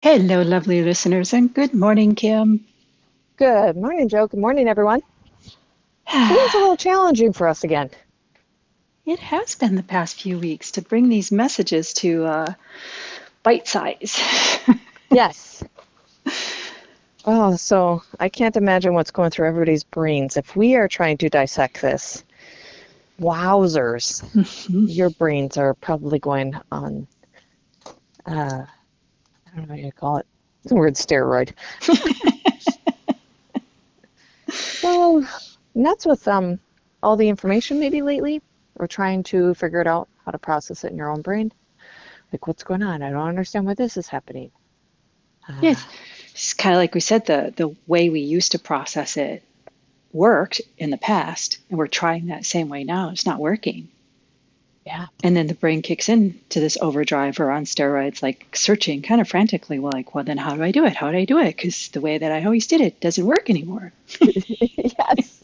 Hello, lovely listeners, and good morning, Kim. Good morning, Joe. Good morning, everyone. Today's a little challenging for us again. It has been the past few weeks to bring these messages to bite size. Yes. Oh, so I can't imagine what's going through everybody's brains if we are trying to dissect this. Wowzers. Your brains are probably going on, I don't know what you call it. The word steroid. So, nuts with all the information maybe lately, or trying to figure it out how to process it in your own brain. Like, what's going on? I don't understand why this is happening. Yes, it's kind of like we said, the way we used to process it worked in the past, and we're trying that same way now. It's not working. Yeah. And then the brain kicks in to this overdrive or on steroids, like searching kind of frantically. Well, like, well, then how do I do it? How do I do it? Because the way that I always did it doesn't work anymore. Yes.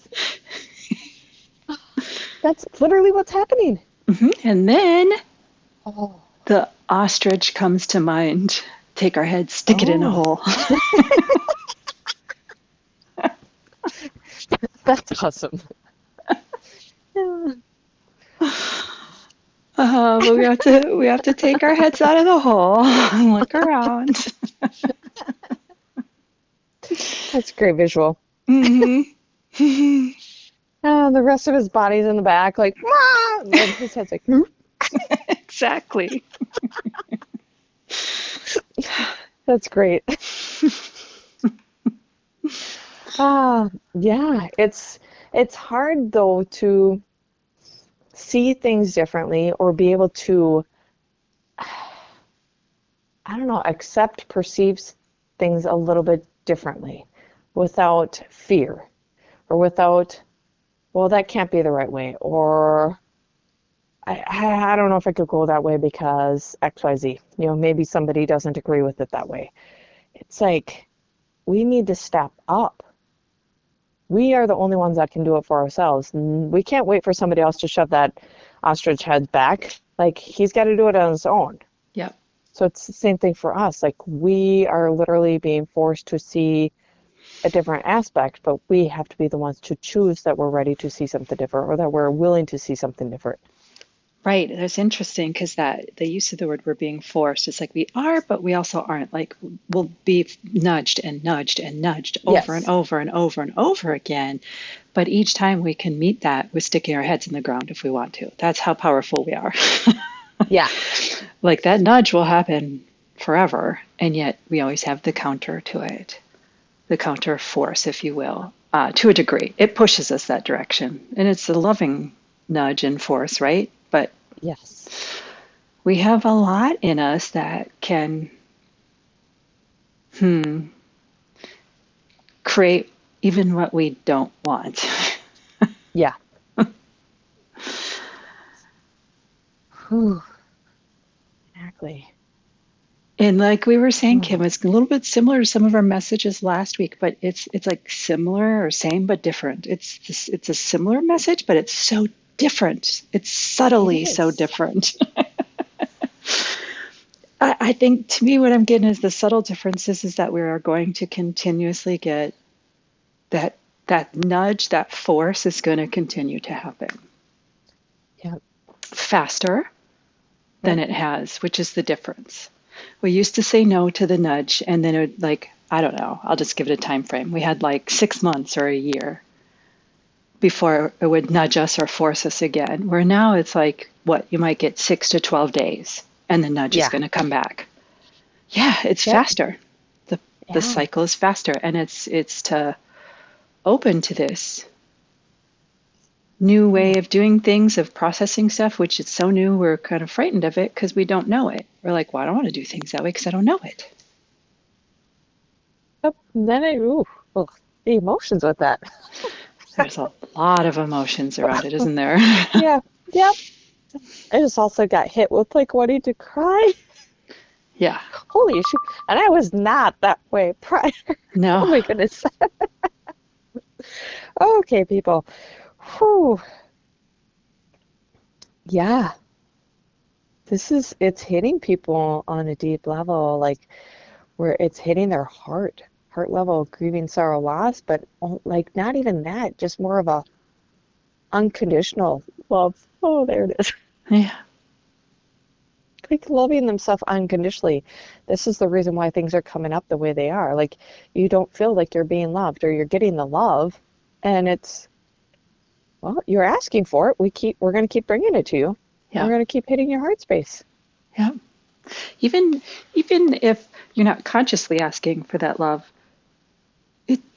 That's literally what's happening. And then Oh, the ostrich comes to mind. Take our head, stick it in a oh, hole. that's awesome. Yeah. But we have to take our heads out of the hole and look around. That's a great visual. Hmm. The rest of his body's in the back, like, "Wah!" And then his head's like, "Hmm?" Exactly. That's great. Yeah, it's hard though to see things differently or be able to, I don't know, accept, perceive things a little bit differently without fear or without, well, that can't be the right way, or I don't know if I could go that way because XYZ. Maybe somebody doesn't agree with it that way. It's like we need to step up. We are the only ones that can do it for ourselves. We can't wait for somebody else to shove that ostrich head back. Like he's got to do it on his own. Yep. So it's the same thing for us. Like we are literally being forced to see a different aspect, but we have to be the ones to choose that we're ready to see something different or that we're willing to see something different. Right. That's interesting because that the use of the word we're being forced, it's like we are, but we also aren't. Like we'll be nudged and nudged and nudged over and Yes. over and over and over again. But each time we can meet that with sticking our heads in the ground if we want to. That's how powerful we are. Yeah. Like that nudge will happen forever, and yet we always have the counter to it, the counter force, if you will, to a degree. It pushes us that direction, and it's a loving nudge and force, right? But Yes. we have a lot in us that can create even what we don't want. Yeah. Whew. Exactly. And like we were saying, Oh, Kim, it's a little bit similar to some of our messages last week, but it's like similar or same but different. It's a similar message, but it's so different. It's it subtly so is. different. I think to me what I'm getting is the subtle differences is that we are going to continuously get that nudge, that force is going to continue to happen Yep. faster than Yep. it has, which is the difference. We used to say no to the nudge, and then it would like, I don't know, I'll just give it a time frame. We had like 6 months or a year before it would nudge us or force us again. Where now it's like, what, you might get 6 to 12 days and the nudge is Yeah. going to come back. Yeah, it's Yep. faster. The Yeah. cycle is faster, and it's to open to this new way Oh, of doing things, of processing stuff, which is so new, we're kind of frightened of it because we don't know it. We're like, well, I don't want to do things that way because I don't know it. yep. And then ugh, the emotions with that. There's a lot of emotions around it, isn't there? Yeah. Yep. I just also got hit with like wanting to cry. Yeah. Holy shit. And I was not that way prior. Oh No. my goodness. Okay, people. Whew. Yeah. It's hitting people on a deep level. Like where it's hitting their heart level of grieving sorrow loss, but like not even that, just more of a unconditional love. Oh, there it is. Yeah. Like loving themselves unconditionally. This is the reason why things are coming up the way they are. Like you don't feel like you're being loved or you're getting the love, and it's, well, you're asking for it. We're going to keep bringing it to you, and Yeah. we're going to keep hitting your heart space. Yeah. Even if you're not consciously asking for that love,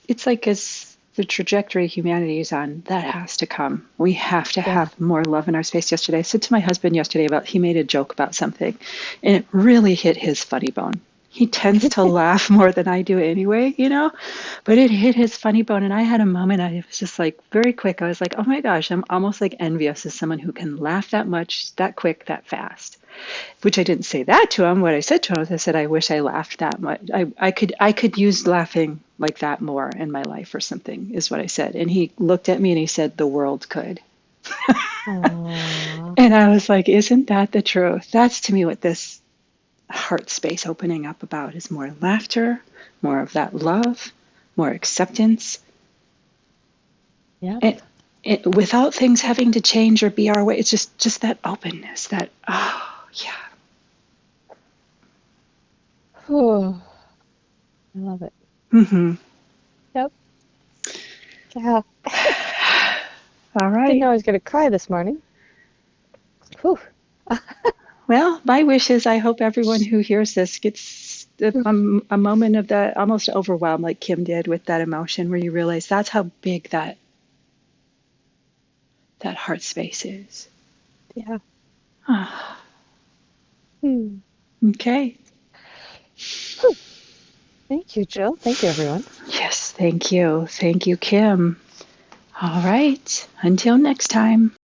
it's like as the trajectory humanity is on, that has to come. We have to Yeah. have more love in our space. Yesterday, I said to my husband yesterday about he made a joke about something, and it really hit his funny bone. He tends to laugh more than I do anyway, but it hit his funny bone. And I had a moment, I was just like very quick. I was like, oh my gosh, I'm almost like envious of someone who can laugh that much, that quick, that fast. Which I didn't say that to him. What I said to him was I said, I wish I laughed that much. I could use laughing like that more in my life or something, is what I said. And he looked at me and he said, the world could. Aww. And I was like, isn't that the truth? That's to me what this heart space opening up about is more laughter, more of that love, more acceptance. Yep. And without things having to change or be our way, it's just that openness, that, oh, yeah. Oh, I love it. Mm-hmm. Yep. Yeah. All Didn't right. know I was going to cry this morning. Whew. Well, my wish is I hope everyone who hears this gets a moment of that almost overwhelmed, like Kim did with that emotion, where you realize that's how big that heart space is. Yeah. Ah, Hmm. okay. Whew. Thank you, Jill. Thank you, everyone. Yes, thank you. Thank you, Kim. All right. Until next time.